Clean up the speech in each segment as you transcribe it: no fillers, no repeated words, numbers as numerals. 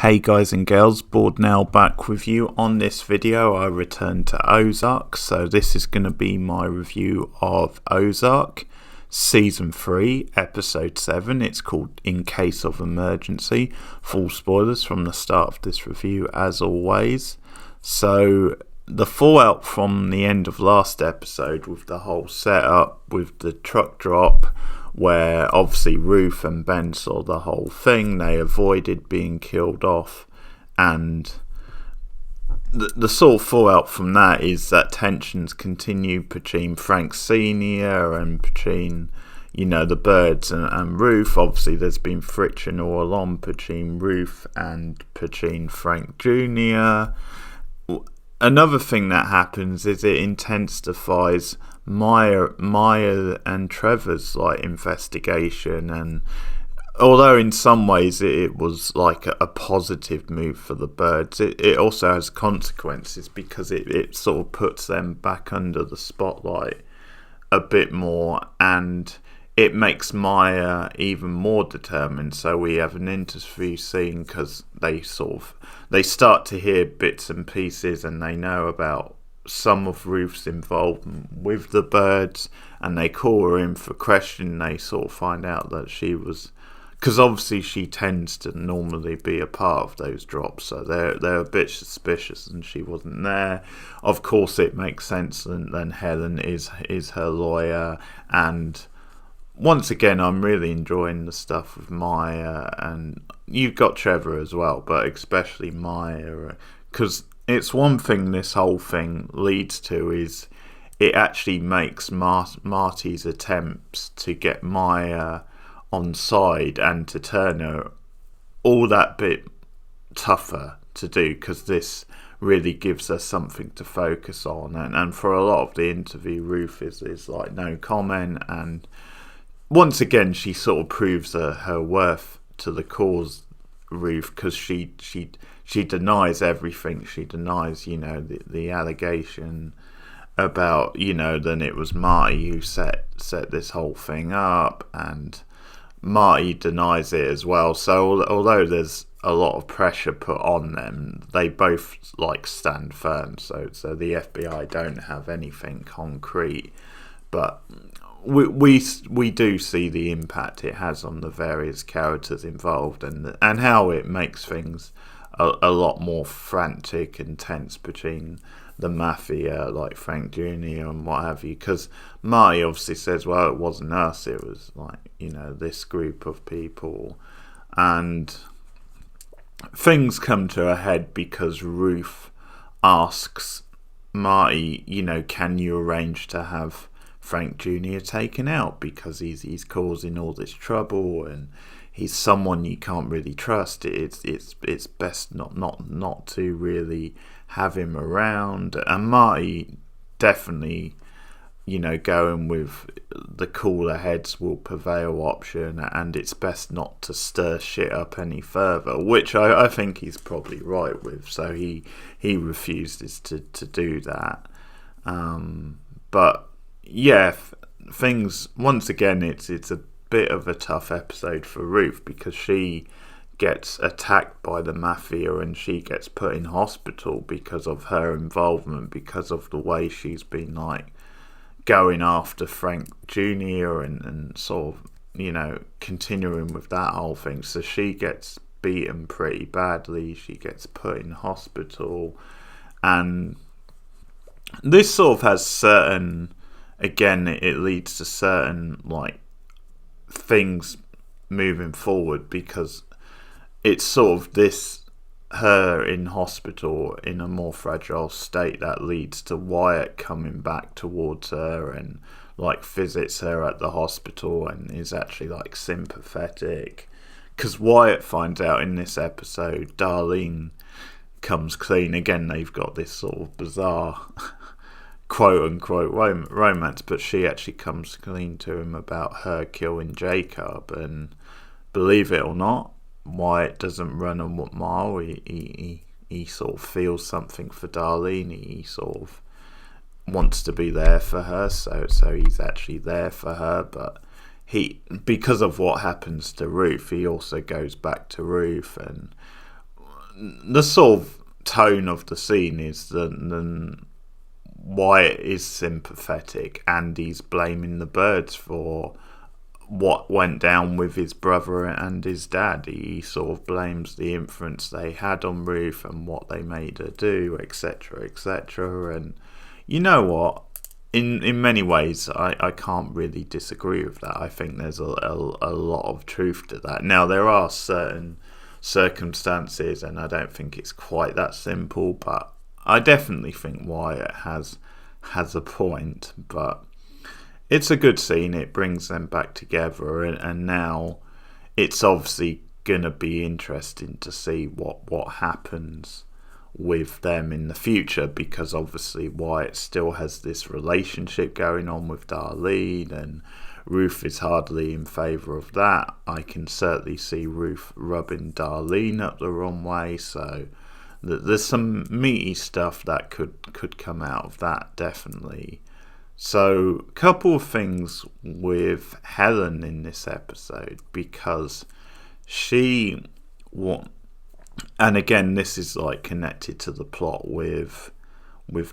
Hey guys and girls, Board now back with you. On this video I returned to Ozark, so this is going to be my review of Ozark Season 3 Episode 7. It's called In Case of Emergency. Full spoilers from the start of this review as always. So the fallout from the end of last episode with the whole setup with the truck drop, where obviously Ruth and Ben saw the whole thing, they avoided being killed off, and the sort of fallout from that is that tensions continue between Frank Sr. and between, the birds and Ruth. Obviously there's been friction all along between Ruth and between Frank Jr. Another thing that happens is it intensifies Maya and Trevor's investigation, and although in some ways it was like a positive move for the birds, it also has consequences because it sort of puts them back under the spotlight a bit more, and it makes Maya even more determined. So we have an interview scene because they start to hear bits and pieces, and they know about some of Ruth's involvement with the birds, and they call her in for questioning. They sort of find out that she was, because obviously she tends to normally be a part of those drops, so they're a bit suspicious, and she wasn't there. Of course it makes sense, and then Helen is her lawyer, and once again I'm really enjoying the stuff with Maya, and you've got Trevor as well, but especially Maya, because it's one thing this whole thing leads to is it actually makes Marty's attempts to get Maya on side and to turn her all that bit tougher to do, because this really gives us something to focus on, and for a lot of the interview Ruth is like no comment, and once again she sort of proves her worth to the cause, Ruth, because she denies everything. She denies, the allegation about, then it was Marty who set this whole thing up, and Marty denies it as well. So although there's a lot of pressure put on them, they both stand firm. So the FBI don't have anything concrete, but we do see the impact it has on the various characters involved, and how it makes things a lot more frantic and tense between the mafia, like Frank Jr. and what have you, because Marty obviously says, well, it wasn't us, it was this group of people, and things come to a head because Ruth asks Marty, can you arrange to have Frank Jr. taken out, because he's causing all this trouble and he's someone you can't really trust. It's best not to really have him around. And Marty definitely, going with the cooler heads will prevail option, and it's best not to stir shit up any further, which I think he's probably right with. So he refuses to do that. But yeah, things, once again, it's a bit of a tough episode for Ruth, because she gets attacked by the mafia and she gets put in hospital because of her involvement, because of the way she's been going after Frank Jr. and sort of continuing with that whole thing. So she gets beaten pretty badly, she gets put in hospital, and this sort of has certain, again, it leads to certain things moving forward, because it's sort of her in hospital in a more fragile state that leads to Wyatt coming back towards her and visits her at the hospital and is actually sympathetic, because Wyatt finds out in this episode Darlene comes clean. Again, they've got this sort of bizarre quote-unquote romance, but she actually comes clean to him about her killing Jacob, and believe it or not, Wyatt doesn't run a mile. He sort of feels something for Darlene. He sort of wants to be there for her, so he's actually there for her, but because of what happens to Ruth, he also goes back to Ruth, and the sort of tone of the scene is that Wyatt is sympathetic and he's blaming the birds for what went down with his brother and his dad. He sort of blames the influence they had on Ruth and what they made her do, etc., etc. And you know what? In many ways, I can't really disagree with that. I think there's a lot of truth to that. Now, there are certain circumstances, and I don't think it's quite that simple, but I definitely think Wyatt has a point. But it's a good scene. It brings them back together, and now it's obviously going to be interesting to see what happens with them in the future, because obviously Wyatt still has this relationship going on with Darlene, and Ruth is hardly in favour of that. I can certainly see Ruth rubbing Darlene up the wrong way, so there's some meaty stuff that could come out of that, definitely. So, a couple of things with Helen in this episode, because she and again, this is like connected to the plot with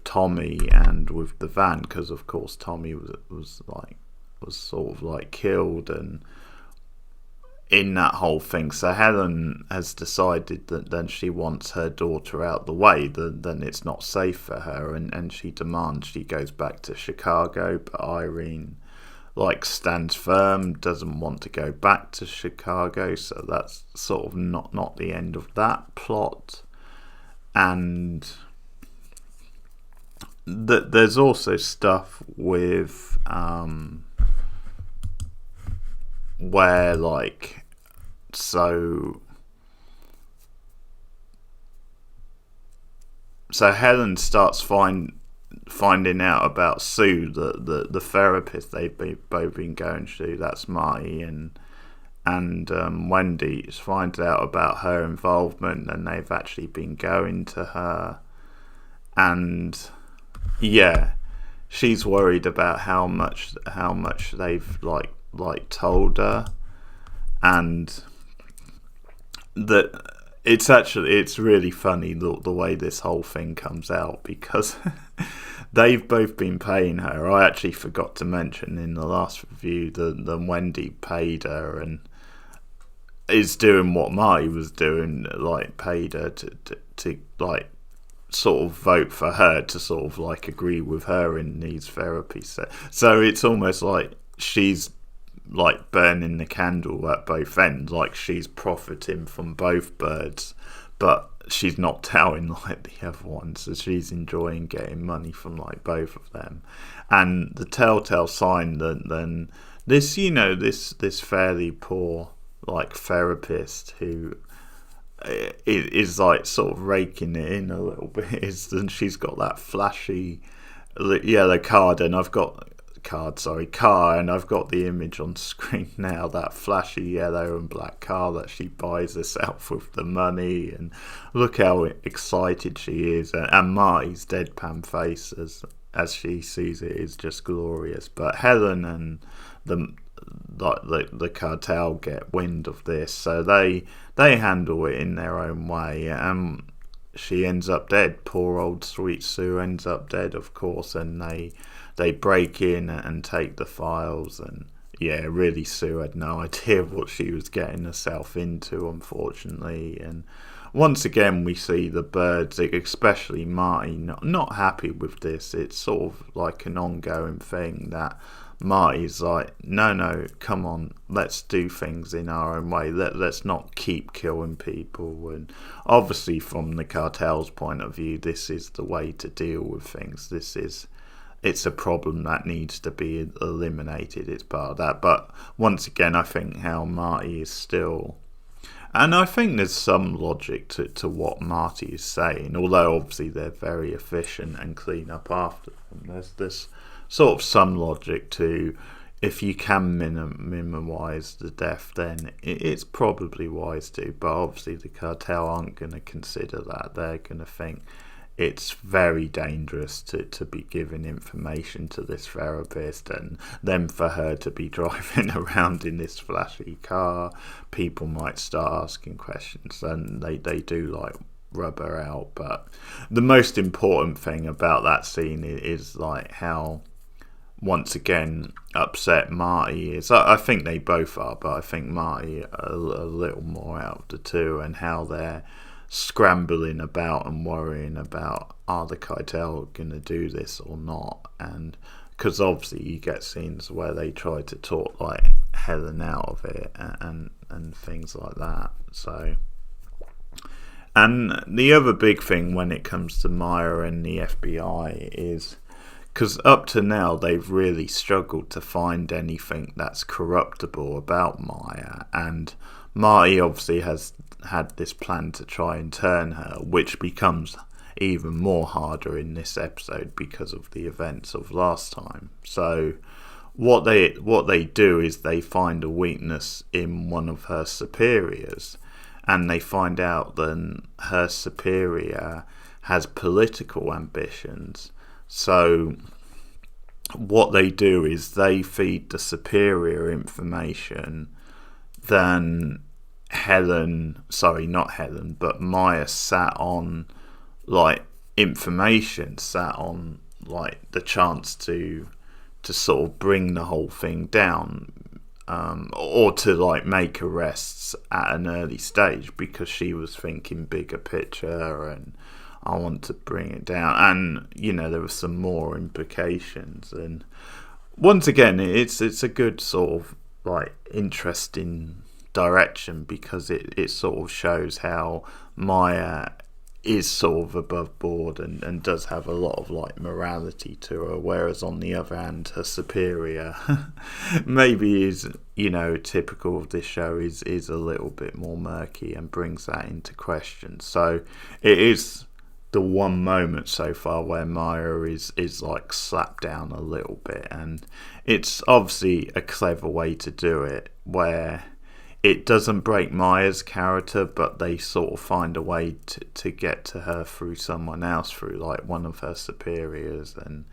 Tommy and with the van, because of course Tommy was sort of like killed and in that whole thing. So Helen has decided that then she wants her daughter out the way, then it's not safe for her, and she demands she goes back to Chicago, but Irene stands firm, doesn't want to go back to Chicago, so that's sort of not the end of that plot. And there's also stuff with where so Helen starts finding out about Sue, the therapist they've both been going to. That's Marty and Wendy finds out about her involvement, and they've actually been going to her, and yeah, she's worried about how much they've told her, and that it's really funny the way this whole thing comes out, because they've both been paying her. I actually forgot to mention in the last review that Wendy paid her and is doing what Marty was doing, paid her to sort of vote for her, to sort of agree with her in these therapies. So it's almost like she's burning the candle at both ends, she's profiting from both birds, but she's not telling the other one, so she's enjoying getting money from both of them. And the telltale sign that then this this fairly poor therapist who is sort of raking it in a little bit is that she's got that flashy yellow card, and I've got car, and I've got the image on screen now, that flashy yellow and black car that she buys herself with the money, and look how excited she is, and Marty's deadpan face as she sees it is just glorious. But Helen and the cartel get wind of this, so they handle it in their own way, and she ends up dead. Poor old sweet Sue ends up dead, of course, and they break in and take the files, and yeah, really Sue had no idea what she was getting herself into, unfortunately. And once again we see the birds, especially Marty, not happy with this. It's sort of an ongoing thing that Marty's no, come on, let's do things in our own way. Let's not keep killing people. And obviously from the cartel's point of view, this is the way to deal with things. It's a problem that needs to be eliminated. It's part of that. But once again, I think how Marty is still... And I think there's some logic to what Marty is saying, although obviously they're very efficient and clean up after them. There's sort of some logic to, if you can minimise the death, then it's probably wise to. But obviously the cartel aren't going to consider that. They're going to think it's very dangerous to be giving information to this therapist, and then for her to be driving around in this flashy car, people might start asking questions, and they do rub her out. But the most important thing about that scene is like how, once again, upset Marty is. I think they both are, but I think Marty a little more out of the two, and how they're scrambling about and worrying about, are the Keitel going to do this or not? And because obviously you get scenes where they try to talk like Helen out of it and things like that. So, and the other big thing when it comes to Maya and the FBI is, because up to now they've really struggled to find anything that's corruptible about Maya, and Marty obviously has had this plan to try and turn her, which becomes even more harder in this episode because of the events of last time. So what they do is they find a weakness in one of her superiors, and they find out that her superior has political ambitions. So what they do is they feed the superior information. Then Maya sat on like information, sat on like the chance to sort of bring the whole thing down, or to like make arrests at an early stage, because she was thinking bigger picture and I want to bring it down. And you know, there were some more implications, and once again it's a good sort of like interesting direction, because it sort of shows how Maya is sort of above board and does have a lot of like morality to her, whereas on the other hand her superior maybe is, you know, typical of this show, is a little bit more murky and brings that into question. So it is the one moment so far where Maya is like slapped down a little bit, and it's obviously a clever way to do it, where it doesn't break Maya's character, but they sort of find a way to get to her through someone else, through like one of her superiors, and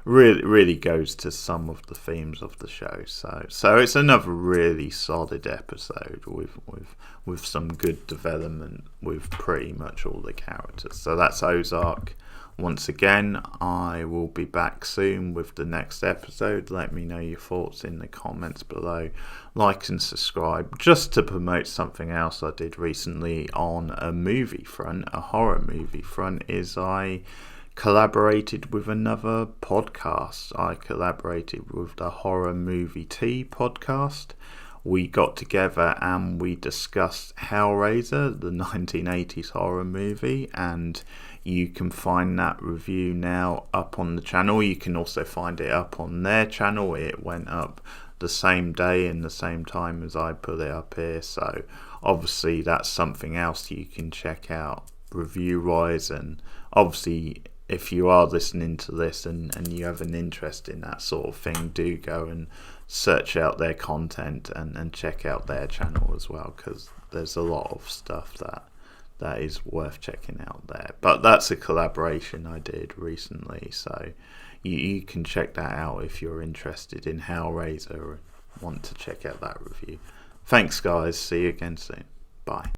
really goes to some of the themes of the show. So it's another really solid episode with some good development with pretty much all the characters. So that's Ozark. Once again, I will be back soon with the next episode. Let me know your thoughts in the comments below. Like and subscribe. Just to promote something else I did recently on a movie front, a horror movie front, is I collaborated with another podcast. I collaborated with the Horror Movie Tea podcast. We got together and we discussed Hellraiser, the 1980s horror movie, and you can find that review now up on the channel. You can also find it up on their channel. It went up the same day and the same time as I put it up here, so obviously that's something else you can check out review wise. And obviously if you are listening to this and you have an interest in that sort of thing, do go and search out their content and check out their channel as well, because there's a lot of stuff that is worth checking out there. But that's a collaboration I did recently, so you can check that out if you're interested in Hellraiser and want to check out that review. Thanks guys, see you again soon. Bye.